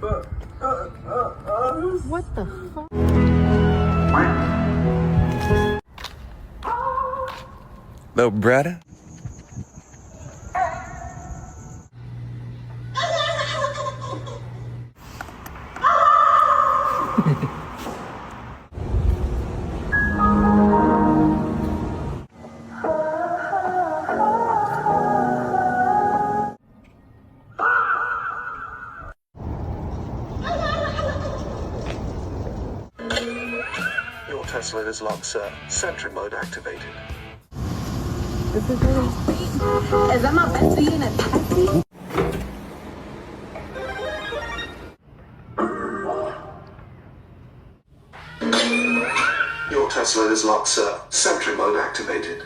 What the fuck? Little brother. Your Tesla is locked, sir. Sentry mode activated. This is really... Is that my bestie in a taxi? Your Tesla is locked, sir. Sentry mode activated.